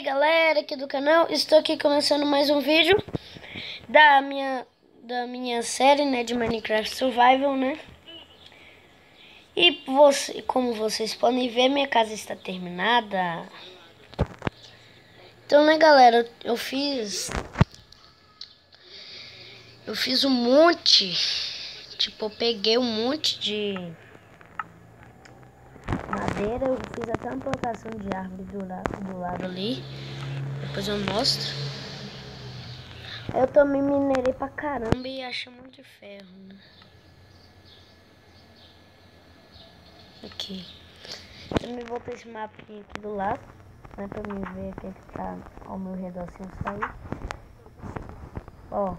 galera aqui do canal, estou aqui começando mais um vídeo da minha série, né, de Minecraft Survival, né? E como vocês podem ver, minha casa está terminada. Então, né, galera, eu fiz um monte, tipo, eu peguei um monte de madeira, eu fiz até uma plantação de árvore do lado ali. Depois eu mostro. Eu também minerei pra caramba e achei muito de ferro, né? Aqui. Também voltei esse mapinha aqui do lado, né? Pra mim ver o que tá ao meu redor sem sair. Ó,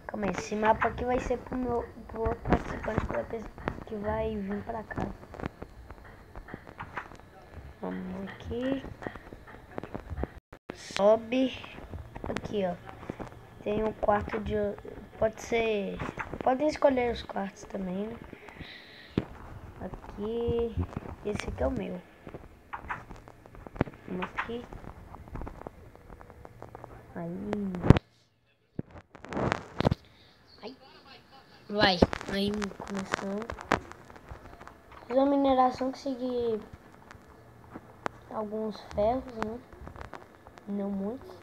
calma aí. Esse mapa aqui vai ser pro outro participante que vai vir pra cá. Vamos aqui. Sobe. Aqui, ó. Tem um quarto de... Pode ser... Podem escolher os quartos também, né? Aqui... Esse aqui é o meu. Vamos aqui. Aí... Vai. Aí começando. Fiz a mineração, consegui alguns ferros, né? Não muitos.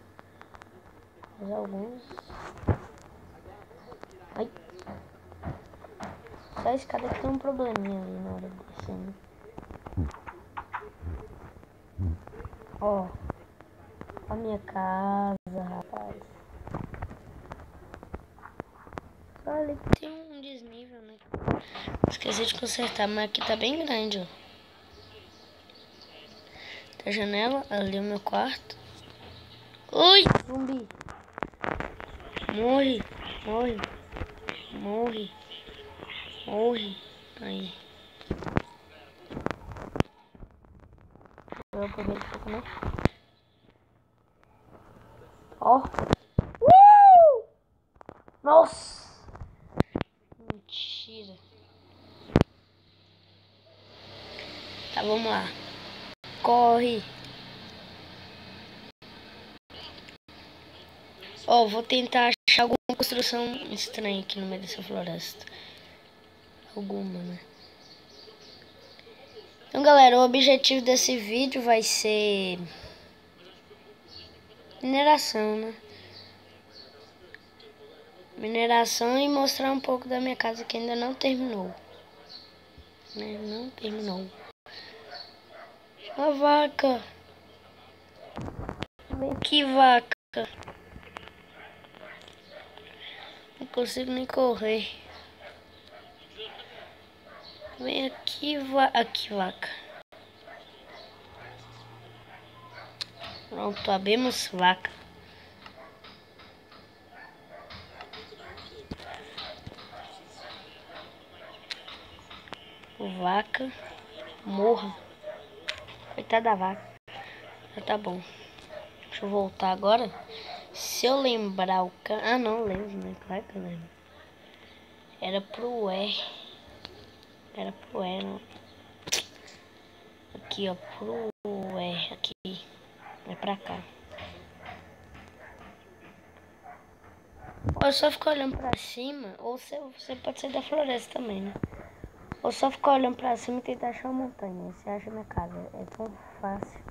Mas alguns. Ai. Só a escada que tem um probleminha ali na hora de descer, né? Ó. A minha casa, rapaz. Olha que tem um desnível, né? Esqueci de consertar, mas aqui tá bem grande, ó. Tem a janela, ali é o meu quarto. Ui, zumbi. Morre, morre, morre, morre. Aí. Eu peguei de pouco, né? Ó. Nossa. Mentira. Tá, vamos lá. Corre. Ó, vou tentar achar alguma construção estranha aqui no meio dessa floresta. Alguma, né? Então, galera, o objetivo desse vídeo vai ser mineração, né? Mineração e mostrar um pouco da minha casa que ainda não terminou. Né? Não terminou. A vaca. Vem aqui, vaca. Não consigo nem correr. Vem aqui, aqui, vaca. Pronto, abrimos vaca. Vaca, morra. Coitada da vaca. Já tá bom. Deixa eu voltar agora. Se eu lembrar o Ah, não lembro, né? Claro que eu lembro. Era pro E. Era pro E, não. Aqui, ó. Pro E. Aqui. É pra cá. Ou só ficar olhando pra cima. Ou você pode sair da floresta também, né? Ou só ficar olhando pra cima e tentar achar uma montanha. Você acha minha casa. É tão fácil.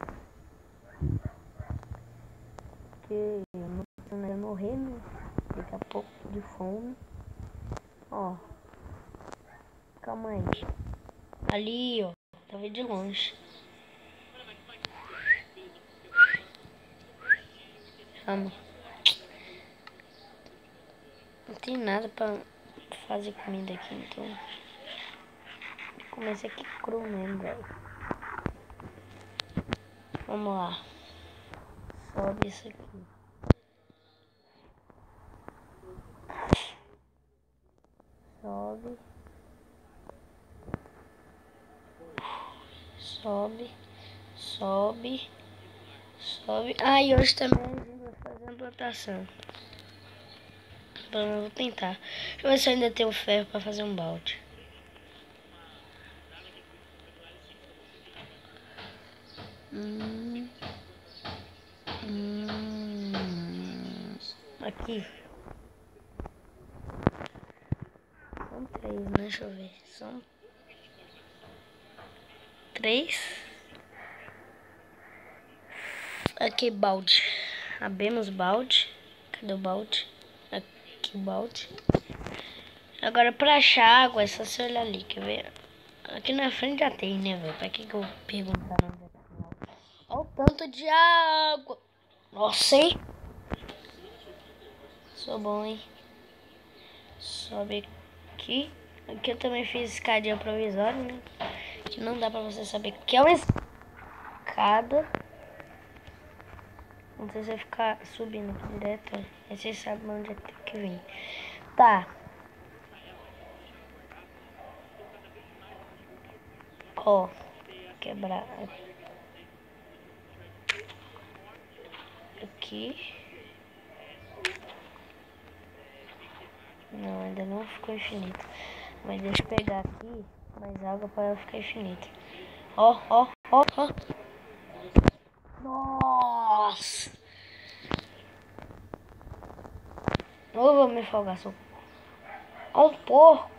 Porque eu não ia morrer, né? Daqui a pouco de fome. Ó. Calma aí. Ali, ó. Tá vendo de longe. Vamos. Não tem nada pra fazer comida aqui, então... Comecei aqui cru mesmo, velho. Vamos lá. Sobe isso aqui. Sobe. Sobe. Sobe. Sobe. Ah, e hoje também a gente vai fazer uma plantação. Então eu vou tentar. Deixa eu ver se eu ainda tenho ferro pra fazer um balde. aqui. São 3, né? Deixa eu ver. São 3. Aqui, balde. Abemos balde. Cadê o balde? Aqui o balde. Agora, pra achar água, é só você olhar ali, quer ver? Aqui na frente já tem, né, velho? Pra que eu vou perguntar onde é que tem água? Olha o tanto de água. Nossa, hein? Sou bom, hein? Sobe aqui. Aqui eu também fiz escadinha provisória, né? Que não dá pra você saber que é uma escada. Não sei se vai ficar subindo aqui direto. Aí vocês sabem onde é que tem que vir. Tá. Ó. Quebrar aqui. Não, ainda não ficou infinito. Mas deixa eu pegar aqui mais água para ela ficar infinita. Ó, ó, ó, ó. Nossa! Não vou me afogar, só. Ó, um porco.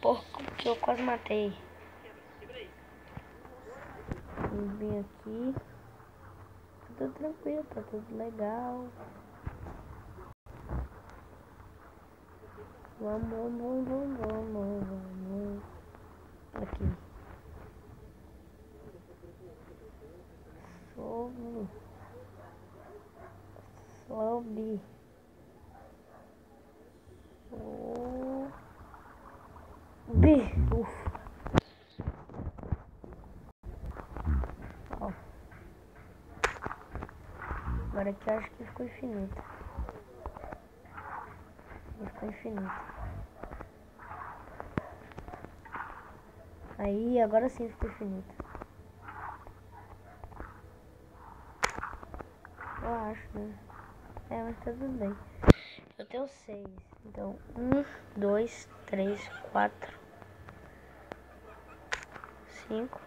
Porco que eu quase matei. Vamos vir aqui. Tá tudo tranquilo, tá tudo legal. Vamos. Aqui. Sobe. Ufa. Ó. Agora aqui eu acho que ficou infinito. Ficou infinito. Aí, agora sim ficou infinito. Eu acho, né? É, mas tá tudo bem. Eu tenho 6. Então, 1, 2, 3, 4, 5,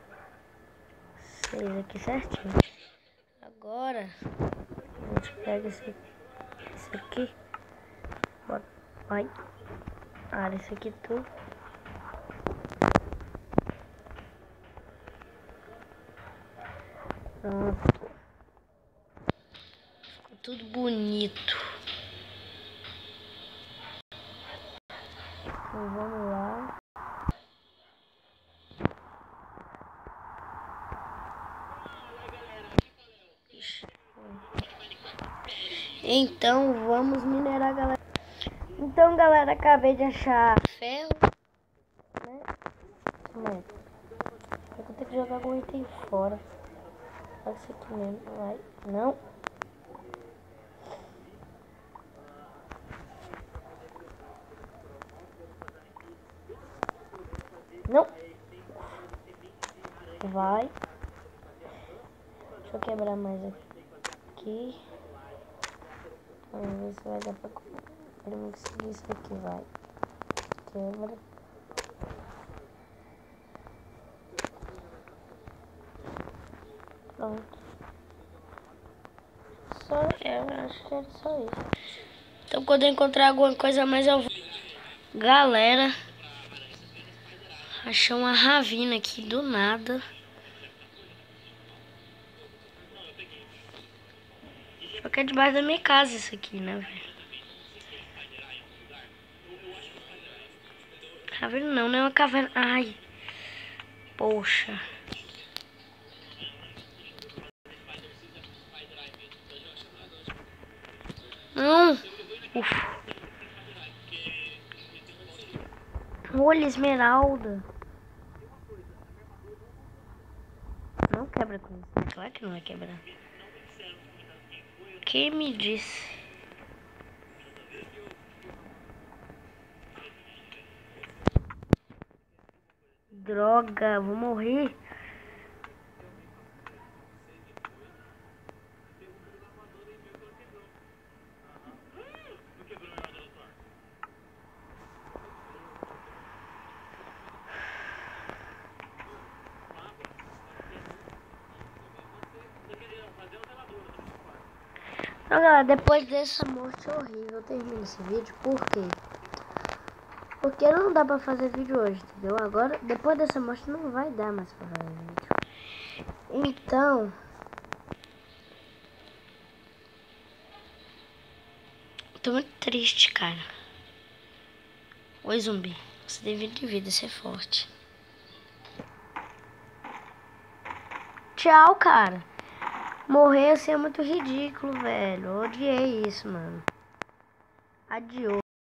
6 aqui certinho. Agora, a gente pega esse aqui. Bota. Vai. Olha, esse aqui tudo. Pronto. Ficou tudo bonito. Então vamos lá. Então vamos minerar, galera. Então, galera, acabei de achar ferro, né? Mas eu vou ter que jogar algum item fora. Olha isso aqui mesmo. Vai. Não. Não. Vai. Deixa eu quebrar mais aqui. Vamos ver se vai dar pra conseguir isso aqui. Vai. Quebra. Pronto. Eu acho que era só isso. Então quando eu encontrar alguma coisa mais eu vou. Galera, achei uma ravina aqui do nada. Só que é debaixo da minha casa isso aqui, né, velho? Ravina não, não é uma caverna. Ai, poxa. Não. Ufa. Olha, esmeralda. Não quebra com isso. Claro que não vai quebrar. Quem me disse? Droga, vou morrer. Então, galera, depois dessa morte horrível, eu termino esse vídeo. Por quê? Porque não dá pra fazer vídeo hoje, entendeu? Agora, depois dessa morte, não vai dar mais pra fazer vídeo. Então... tô muito triste, cara. Oi, zumbi. Você tem 20 de vida, ser forte. Tchau, cara. Morrer assim é muito ridículo, velho. Eu odiei isso, mano. Adiós.